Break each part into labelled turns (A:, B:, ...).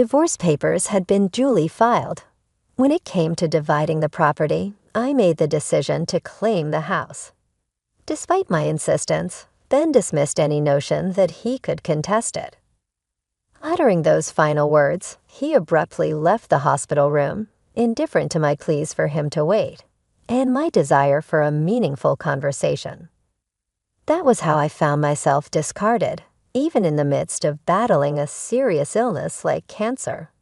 A: Divorce papers had been duly filed. When it came to dividing the property, I made the decision to claim the house. Despite my insistence, Ben dismissed any notion that he could contest it. Uttering those final words, he abruptly left the hospital room, indifferent to my pleas for him to wait, and my desire for a meaningful conversation. That was how I found myself discarded, even in the midst of battling a serious illness like cancer.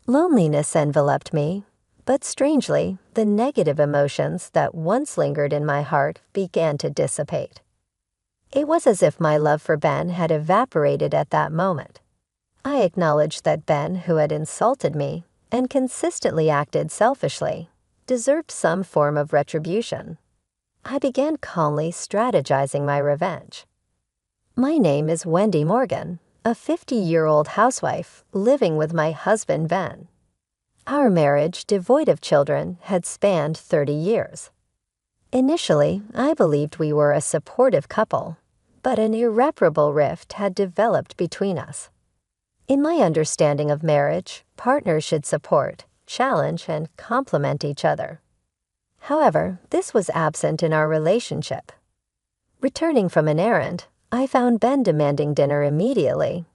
A: Loneliness enveloped me, but strangely, the negative emotions that once lingered in my heart began to dissipate. It was as if my love for Ben had evaporated at that moment. I acknowledged that Ben, who had insulted me and consistently acted selfishly, deserved some form of retribution. I began calmly strategizing my revenge. My name is Wendy Morgan, a 50-year-old housewife living with my husband Ben. Our marriage, devoid of children, had spanned 30 years. Initially, I believed we were a supportive couple, but an irreparable rift had developed between us. In my understanding of marriage, partners should support, challenge, and complement each other. However, this was absent in our relationship. Returning from an errand, I found Ben demanding dinner immediately,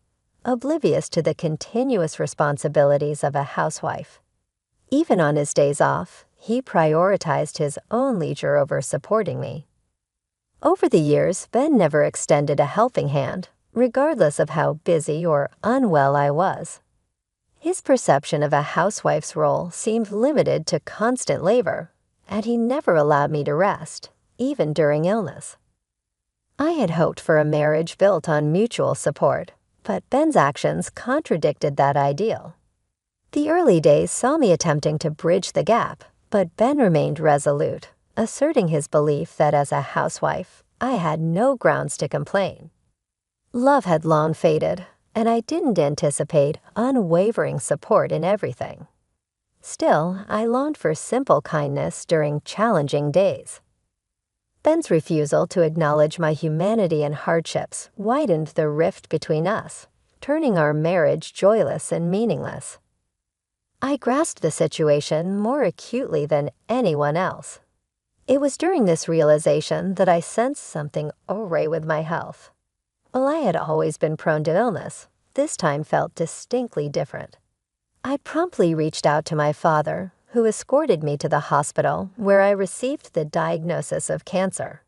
A: oblivious to the continuous responsibilities of a housewife. Even on his days off, he prioritized his own leisure over supporting me. Over the years, Ben never extended a helping hand, regardless of how busy or unwell I was. His perception of a housewife's role seemed limited to constant labor, and he never allowed me to rest, even during illness. I had hoped for a marriage built on mutual support, but Ben's actions contradicted that ideal. The early days saw me attempting to bridge the gap, but Ben remained resolute, asserting his belief that as a housewife, I had no grounds to complain. Love had long faded, and I didn't anticipate unwavering support in everything. Still, I longed for simple kindness during challenging days. Ben's refusal to acknowledge my humanity and hardships widened the rift between us, turning our marriage joyless and meaningless. I grasped the situation more acutely than anyone else. It was during this realization that I sensed something awry with my health. While I had always been prone to illness, this time felt distinctly different. I promptly reached out to my father, who escorted me to the hospital where I received the diagnosis of cancer.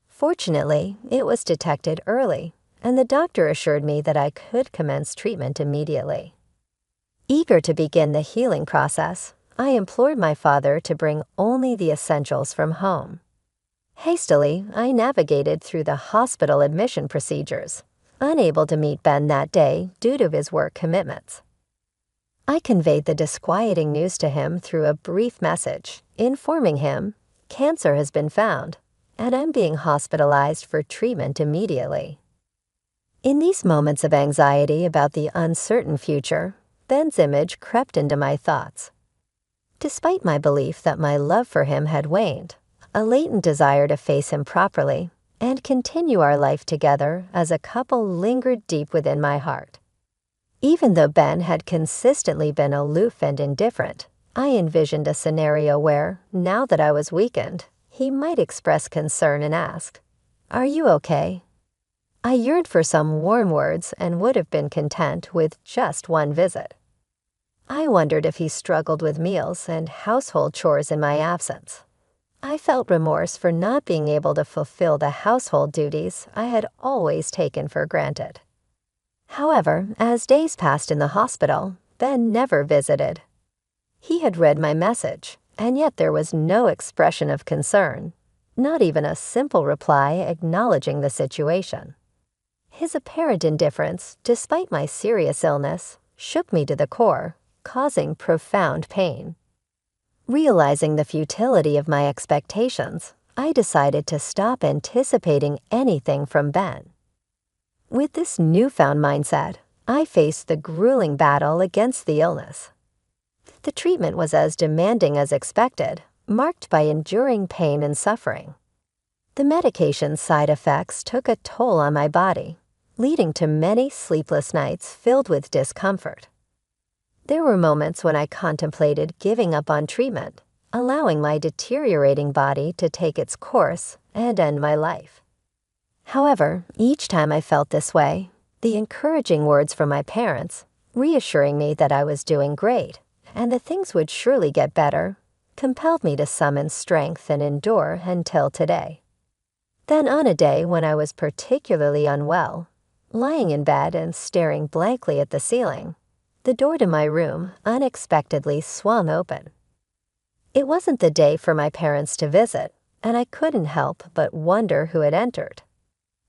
A: Fortunately, it was detected early, and the doctor assured me that I could commence treatment immediately. Eager to begin the healing process, I implored my father to bring only the essentials from home. Hastily, I navigated through the hospital admission procedures, unable to meet Ben that day due to his work commitments. I conveyed the disquieting news to him through a brief message, informing him, "Cancer has been found, and I'm being hospitalized for treatment immediately." In these moments of anxiety about the uncertain future, Ben's image crept into my thoughts. Despite my belief that my love for him had waned, a latent desire to face him properly and continue our life together as a couple lingered deep within my heart. Even though Ben had consistently been aloof and indifferent, I envisioned a scenario where, now that I was weakened, he might express concern and ask, "Are you okay?" I yearned for some warm words and would have been content with just one visit. I wondered if he struggled with meals and household chores in my absence. I felt remorse for not being able to fulfill the household duties I had always taken for granted. However, as days passed in the hospital, Ben never visited. He had read my message, and yet there was no expression of concern, not even a simple reply acknowledging the situation. His apparent indifference, despite my serious illness, shook me to the core, causing profound pain. Realizing the futility of my expectations, I decided to stop anticipating anything from Ben. With this newfound mindset, I faced the grueling battle against the illness. The treatment was as demanding as expected, marked by enduring pain and suffering. The medication's side effects took a toll on my body, leading to many sleepless nights filled with discomfort. There were moments when I contemplated giving up on treatment, allowing my deteriorating body to take its course and end my life. However, each time I felt this way, the encouraging words from my parents, reassuring me that I was doing great and that things would surely get better, compelled me to summon strength and endure until today. Then on a day when I was particularly unwell, lying in bed and staring blankly at the ceiling, the door to my room unexpectedly swung open. It wasn't the day for my parents to visit, and I couldn't help but wonder who had entered.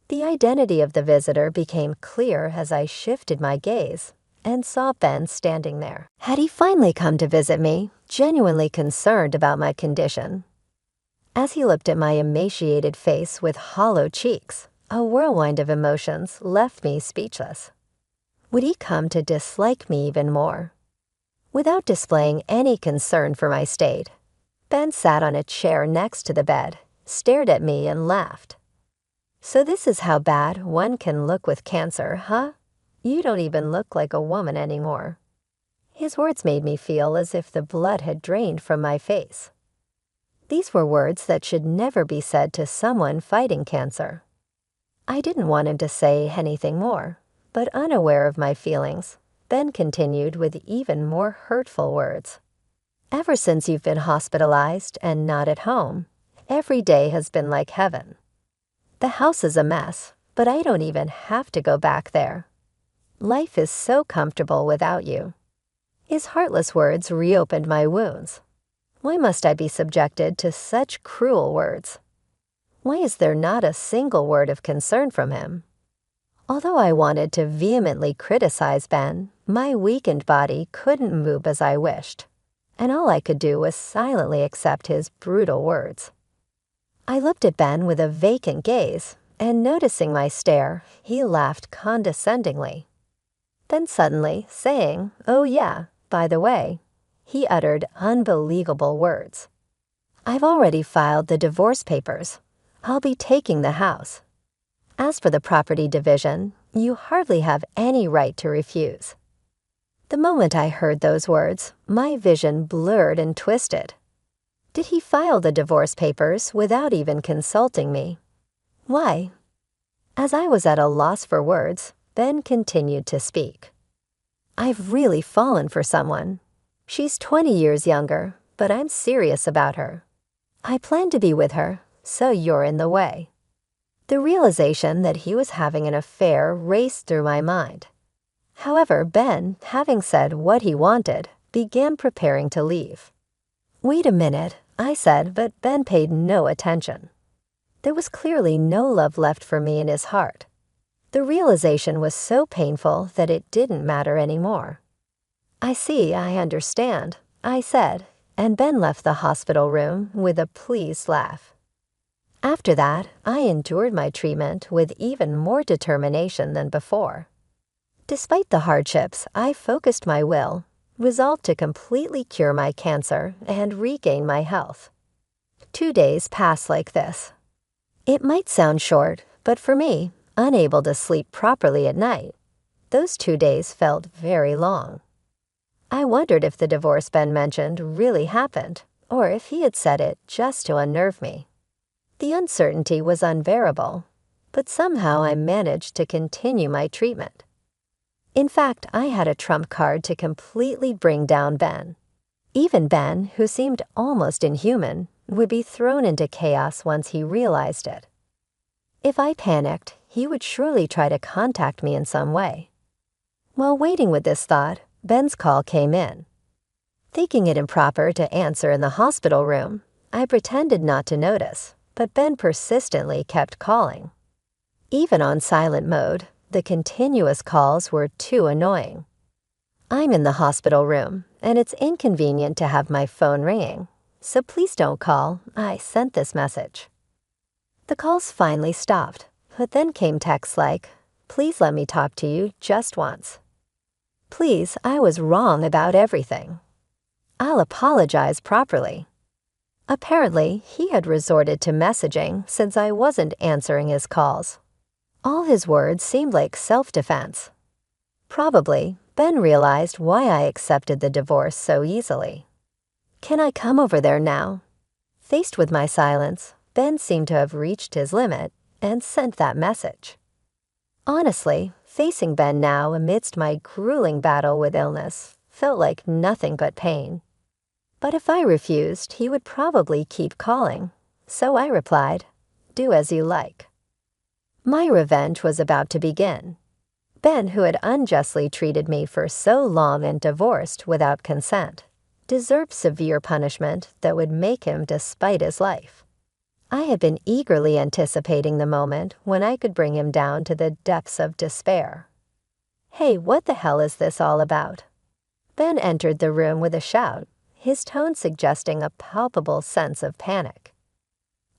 A: The identity of the visitor became clear as I shifted my gaze and saw Ben standing there. Had he finally come to visit me, genuinely concerned about my condition? As he looked at my emaciated face with hollow cheeks, a whirlwind of emotions left me speechless. Would he come to dislike me even more? Without displaying any concern for my state, Ben sat on a chair next to the bed, stared at me, and laughed. "So this is how bad one can look with cancer, huh? You don't even look like a woman anymore." His words made me feel as if the blood had drained from my face. These were words that should never be said to someone fighting cancer. I didn't want him to say anything more, but unaware of my feelings, Ben continued with even more hurtful words. "Ever since you've been hospitalized and not at home, every day has been like heaven. The house is a mess, but I don't even have to go back there. Life is so comfortable without you." His heartless words reopened my wounds. Why must I be subjected to such cruel words? Why is there not a single word of concern from him? Although I wanted to vehemently criticize Ben, my weakened body couldn't move as I wished, and all I could do was silently accept his brutal words. I looked at Ben with a vacant gaze, and noticing my stare, he laughed condescendingly. Then suddenly, saying, "Oh yeah, by the way," he uttered unbelievable words. "I've already filed the divorce papers. I'll be taking the house. As for the property division, you hardly have any right to refuse." The moment I heard those words, my vision blurred and twisted. Did he file the divorce papers without even consulting me? Why? As I was at a loss for words, Ben continued to speak. "I've really fallen for someone. She's 20 years younger, but I'm serious about her. I plan to be with her, so you're in the way." The realization that he was having an affair raced through my mind. However, Ben, having said what he wanted, began preparing to leave. "Wait a minute," I said, but Ben paid no attention. There was clearly no love left for me in his heart. The realization was so painful that it didn't matter anymore. "I see, I understand," I said, and Ben left the hospital room with a pleased laugh. After that, I endured my treatment with even more determination than before. Despite the hardships, I focused my will, resolved to completely cure my cancer and regain my health. 2 days passed like this. It might sound short, but for me, unable to sleep properly at night, those 2 days felt very long. I wondered if the divorce Ben mentioned really happened, or if he had said it just to unnerve me. The uncertainty was unbearable, but somehow I managed to continue my treatment. In fact, I had a trump card to completely bring down Ben. Even Ben, who seemed almost inhuman, would be thrown into chaos once he realized it. If I panicked, he would surely try to contact me in some way. While waiting with this thought, Ben's call came in. Thinking it improper to answer in the hospital room, I pretended not to notice, but Ben persistently kept calling. Even on silent mode, the continuous calls were too annoying. I'm in the hospital room, and it's inconvenient to have my phone ringing, so please don't call. I sent this message. The calls finally stopped, but then came texts like, "Please let me talk to you just once." "Please, I was wrong about everything." "I'll apologize properly." Apparently, he had resorted to messaging since I wasn't answering his calls. All his words seemed like self-defense. Probably, Ben realized why I accepted the divorce so easily. "Can I come over there now?" Faced with my silence, Ben seemed to have reached his limit and sent that message. Honestly, facing Ben now amidst my grueling battle with illness felt like nothing but pain. But if I refused, he would probably keep calling. So I replied, "Do as you like." My revenge was about to begin. Ben, who had unjustly treated me for so long and divorced without consent, deserved severe punishment that would make him despite his life. I had been eagerly anticipating the moment when I could bring him down to the depths of despair. "Hey, what the hell is this all about?" Ben entered the room with a shout, his tone suggesting a palpable sense of panic.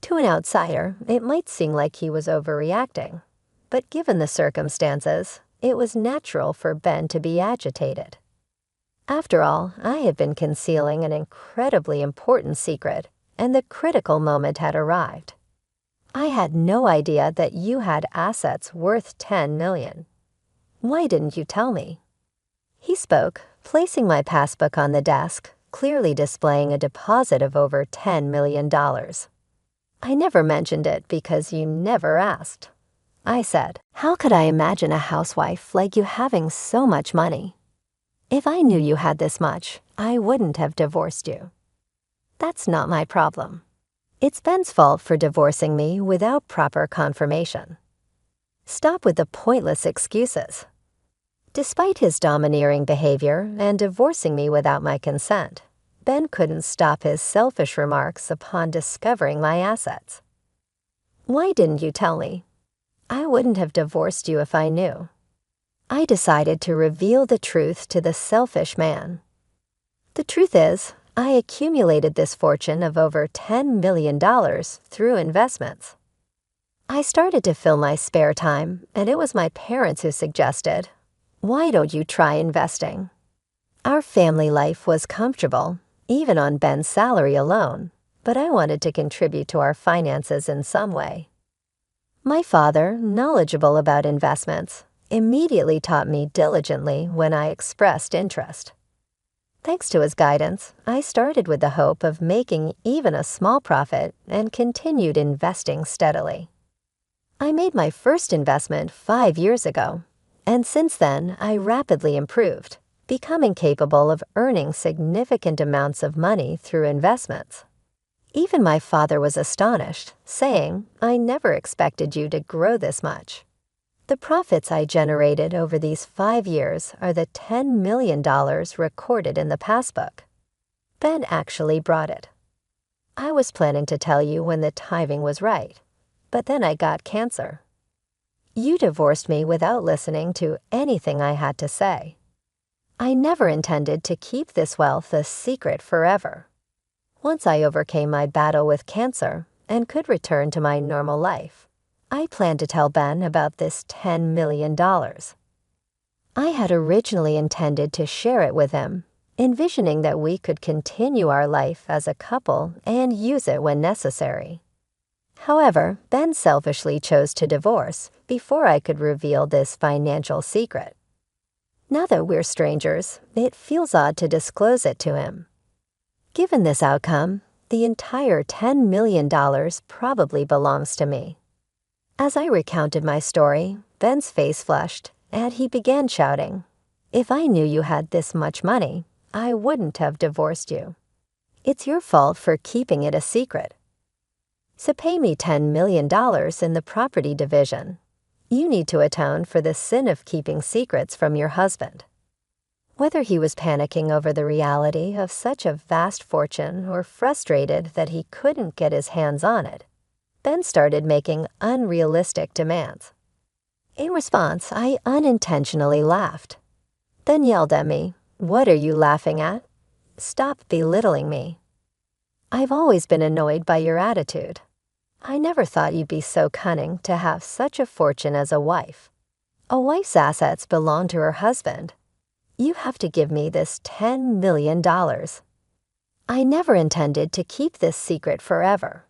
A: To an outsider, it might seem like he was overreacting, but given the circumstances, it was natural for Ben to be agitated. After all, I had been concealing an incredibly important secret, and the critical moment had arrived. "I had no idea that you had assets worth $10 million. Why didn't you tell me?" He spoke, placing my passbook on the desk, clearly displaying a deposit of over $10 million. "I never mentioned it because you never asked." I said, "How could I imagine a housewife like you having so much money? If I knew you had this much, I wouldn't have divorced you." "That's not my problem. It's Ben's fault for divorcing me without proper confirmation. Stop with the pointless excuses." Despite his domineering behavior and divorcing me without my consent, Ben couldn't stop his selfish remarks upon discovering my assets. "Why didn't you tell me? I wouldn't have divorced you if I knew." I decided to reveal the truth to the selfish man. The truth is, I accumulated this fortune of over $10 million through investments. I started to fill my spare time, and it was my parents who suggested, "Why don't you try investing?" Our family life was comfortable, even on Ben's salary alone, but I wanted to contribute to our finances in some way. My father, knowledgeable about investments, immediately taught me diligently when I expressed interest. Thanks to his guidance, I started with the hope of making even a small profit and continued investing steadily. I made my first investment 5 years ago, and since then I rapidly improved, becoming capable of earning significant amounts of money through investments. Even my father was astonished, saying, "I never expected you to grow this much." The profits I generated over these 5 years are the $10 million recorded in the passbook. Ben actually brought it. I was planning to tell you when the timing was right, but then I got cancer. You divorced me without listening to anything I had to say. I never intended to keep this wealth a secret forever. Once I overcame my battle with cancer and could return to my normal life, I planned to tell Ben about this $10 million. I had originally intended to share it with him, envisioning that we could continue our life as a couple and use it when necessary. However, Ben selfishly chose to divorce before I could reveal this financial secret. Now that we're strangers, it feels odd to disclose it to him. Given this outcome, the entire $10 million probably belongs to me. As I recounted my story, Ben's face flushed, and he began shouting, "If I knew you had this much money, I wouldn't have divorced you. It's your fault for keeping it a secret. So pay me $10 million in the property division. You need to atone for the sin of keeping secrets from your husband." Whether he was panicking over the reality of such a vast fortune or frustrated that he couldn't get his hands on it, Ben started making unrealistic demands. In response, I unintentionally laughed, then yelled at me, "What are you laughing at? Stop belittling me. I've always been annoyed by your attitude. I never thought you'd be so cunning to have such a fortune as a wife. A wife's assets belong to her husband. You have to give me this $10 million. I never intended to keep this secret forever.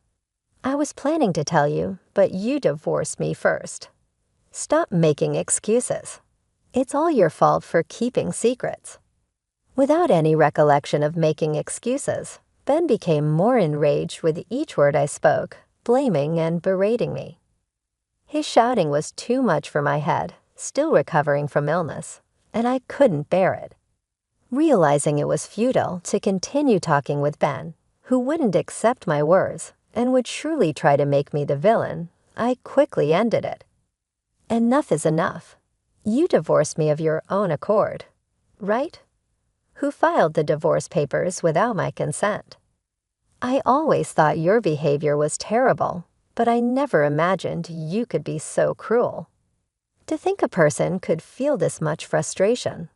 A: I was planning to tell you, but you divorced me first. Stop making excuses. It's all your fault for keeping secrets." Without any recollection of making excuses, Ben became more enraged with each word I spoke, blaming and berating me. His shouting was too much for my head, still recovering from illness, and I couldn't bear it. Realizing it was futile to continue talking with Ben, who wouldn't accept my words and would surely try to make me the villain, I quickly ended it. "Enough is enough. You divorced me of your own accord, right? Who filed the divorce papers without my consent? I always thought your behavior was terrible, but I never imagined you could be so cruel. To think a person could feel this much frustration."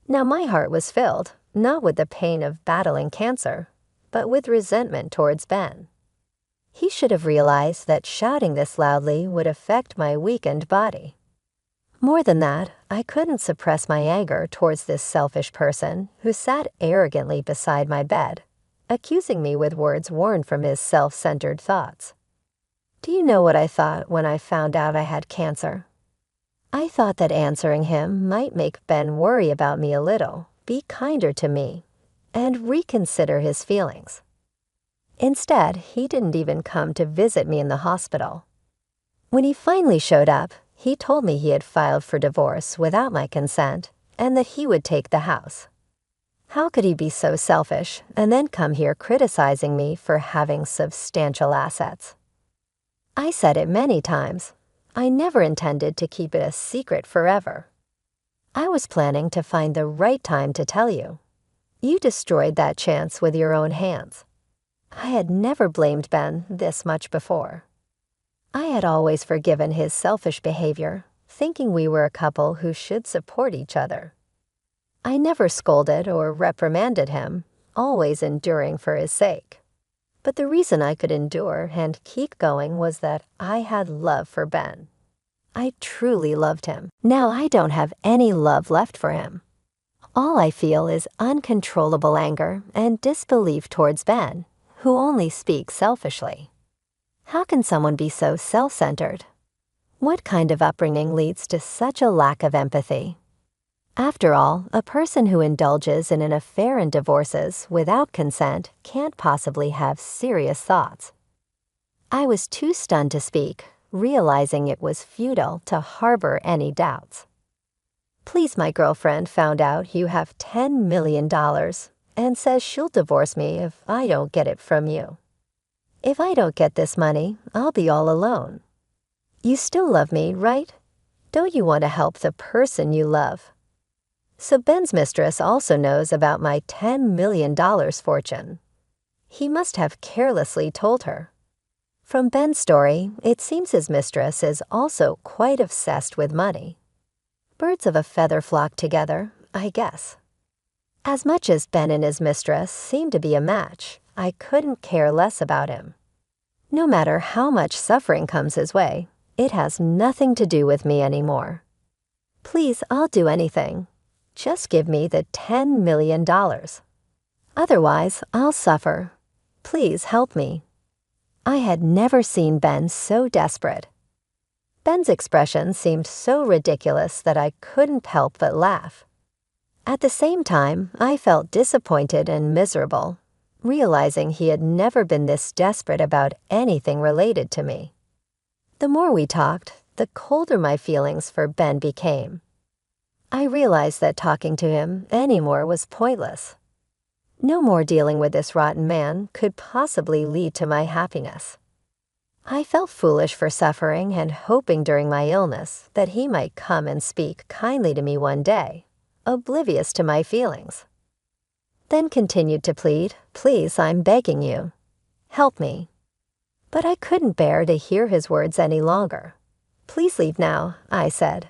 A: Now my heart was filled, not with the pain of battling cancer, but with resentment towards Ben. He should have realized that shouting this loudly would affect my weakened body. More than that, I couldn't suppress my anger towards this selfish person who sat arrogantly beside my bed, accusing me with words worn from his self-centered thoughts. Do you know what I thought when I found out I had cancer? I thought that answering him might make Ben worry about me a little, be kinder to me, and reconsider his feelings. Instead, he didn't even come to visit me in the hospital. When he finally showed up, he told me he had filed for divorce without my consent and that he would take the house. How could he be so selfish and then come here criticizing me for having substantial assets? I said it many times. I never intended to keep it a secret forever. I was planning to find the right time to tell you. You destroyed that chance with your own hands. I had never blamed Ben this much before. I had always forgiven his selfish behavior, thinking we were a couple who should support each other. I never scolded or reprimanded him, always enduring for his sake. But the reason I could endure and keep going was that I had love for Ben. I truly loved him. Now I don't have any love left for him. All I feel is uncontrollable anger and disbelief towards Ben, who only speaks selfishly. How can someone be so self-centered? What kind of upbringing leads to such a lack of empathy? After all, a person who indulges in an affair and divorces without consent can't possibly have serious thoughts. I was too stunned to speak, realizing it was futile to harbor any doubts. "Please, my girlfriend found out you have $10 million and says she'll divorce me if I don't get it from you. If I don't get this money, I'll be all alone. You still love me, right? Don't you want to help the person you love?" So Ben's mistress also knows about my $10 million fortune. He must have carelessly told her. From Ben's story, it seems his mistress is also quite obsessed with money. Birds of a feather flock together, I guess. As much as Ben and his mistress seemed to be a match, I couldn't care less about him. No matter how much suffering comes his way, it has nothing to do with me anymore. Please, I'll do anything. Just give me the $10 million. Otherwise, I'll suffer. Please help me. I had never seen Ben so desperate. Ben's expression seemed so ridiculous that I couldn't help but laugh. At the same time, I felt disappointed and miserable, realizing he had never been this desperate about anything related to me. The more we talked, the colder my feelings for Ben became. I realized that talking to him anymore was pointless. No more dealing with this rotten man could possibly lead to my happiness. I felt foolish for suffering and hoping during my illness that he might come and speak kindly to me one day, oblivious to my feelings. Then continued to plead, "Please, I'm begging you. Help me." But I couldn't bear to hear his words any longer. "Please leave now," I said.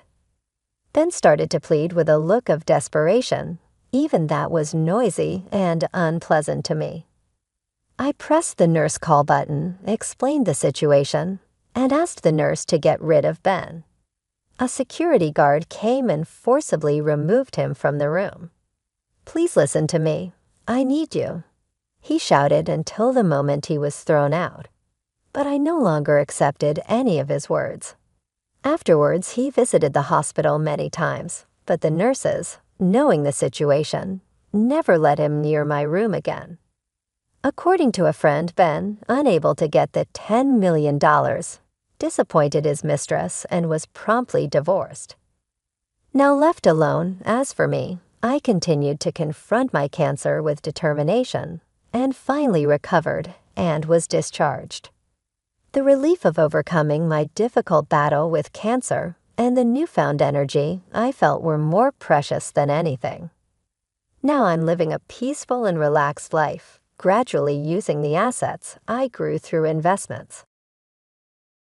A: Ben started to plead with a look of desperation. Even that was noisy and unpleasant to me. I pressed the nurse call button, explained the situation, and asked the nurse to get rid of Ben. A security guard came and forcibly removed him from the room. "Please listen to me. I need you," he shouted until the moment he was thrown out. But I no longer accepted any of his words. Afterwards, he visited the hospital many times, But the nurses, knowing the situation, never let him near my room again. According to a friend, Ben, unable to get the $10 million, disappointed his mistress and was promptly divorced. Now left alone, as for me, I continued to confront my cancer with determination and finally recovered and was discharged. The relief of overcoming my difficult battle with cancer and the newfound energy I felt were more precious than anything. Now I'm living a peaceful and relaxed life, gradually using the assets I grew through investments.